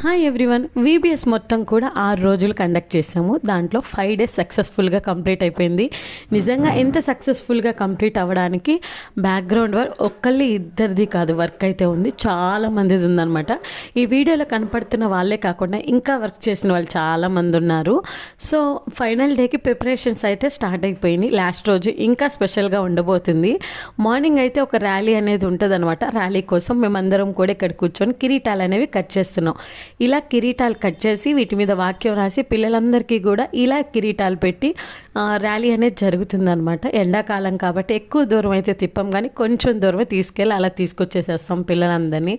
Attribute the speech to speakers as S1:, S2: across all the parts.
S1: Hi everyone. VBS మొత్తం కూడా 6 రోజులు కండక్ట్ చేసాము. దాంట్లో 5 డేస్ సక్సెస్ఫుల్గా కంప్లీట్ అయిపోయింది. నిజంగా ఎంత సక్సెస్ఫుల్గా కంప్లీట్ అవ్వడానికి బ్యాక్గ్రౌండ్ వర్క్ ఇద్దరిది కాదు, వర్క్ అయితే ఉంది, చాలా మందిది ఉందన్నమాట. ఈ వీడియోలో కనపడుతున్న వాళ్ళే కాకుండా ఇంకా వర్క్ చేసిన వాళ్ళు చాలామంది ఉన్నారు. సో ఫైనల్ డేకి ప్రిపరేషన్స్ అయితే స్టార్ట్ అయిపోయినాయి. లాస్ట్ రోజు ఇంకా స్పెషల్గా ఉండబోతుంది. మార్నింగ్ అయితే ఒక ర్యాలీ అనేది ఉంటుంది అనమాట. ర్యాలీ కోసం మేమందరం కూడా ఇక్కడ కూర్చొని కిరీటాలు అనేవి కట్ చేస్తున్నాం. ఇలా కిరీటాలు కట్ చేసి వీటి మీద వాక్యం రాసి పిల్లలందరికీ కూడా ఇలా కిరీటాలు పెట్టి ర్యాలీ అనేది జరుగుతుందనమాట. ఎండాకాలం కాబట్టి ఎక్కువ దూరం అయితే తిప్పం, కానీ కొంచెం దూరమే తీసుకెళ్ళి అలా తీసుకొచ్చేసేస్తాం పిల్లలందరినీ.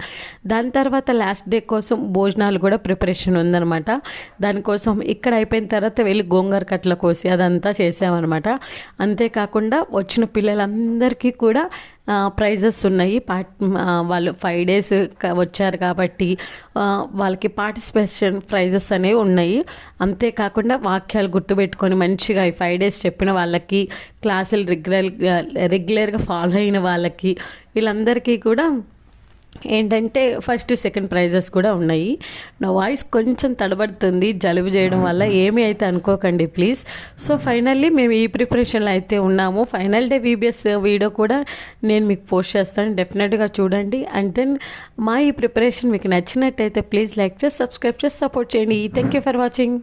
S1: దాని తర్వాత లాస్ట్ డే కోసం భోజనాలు కూడా ప్రిపరేషన్ ఉందనమాట. దానికోసం ఇక్కడ అయిపోయిన తర్వాత వెళ్ళి గోంగూర కట్టల కోసి అదంతా చేసామన్నమాట. అంతేకాకుండా వచ్చిన పిల్లలందరికీ కూడా ప్రైజెస్ ఉన్నాయి. వాళ్ళు 5 డేస్ వచ్చారు కాబట్టి వాళ్ళకి పార్టిసిపేషన్ ప్రైజెస్ అనేవి ఉన్నాయి. అంతేకాకుండా వాక్యాలు గుర్తుపెట్టుకొని మంచిగా ఈ 5 డేస్ చెప్పిన వాళ్ళకి, క్లాసులు రెగ్యులర్గా ఫాలో అయిన వాళ్ళకి, వీళ్ళందరికీ కూడా ఏంటంటే ఫస్ట్ సెకండ్ ప్రైజెస్ కూడా ఉన్నాయి. నా వాయిస్ కొంచెం తడబడుతుంది జలుబు చేయడం వల్ల, ఏమీ అయితే అనుకోకండి ప్లీజ్. సో ఫైనల్లీ మేము ఈ ప్రిపరేషన్లో అయితే ఉన్నాము. ఫైనల్ డే వీబీఎస్ వీడియో కూడా నేను మీకు పోస్ట్ చేస్తాను, డెఫినెట్గా చూడండి. అండ్ దెన్ మా ఈ ప్రిపరేషన్ మీకు నచ్చినట్టయితే ప్లీజ్ లైక్ చేసి సబ్స్క్రైబ్ చేసి సపోర్ట్ చేయండి. Thank you for watching.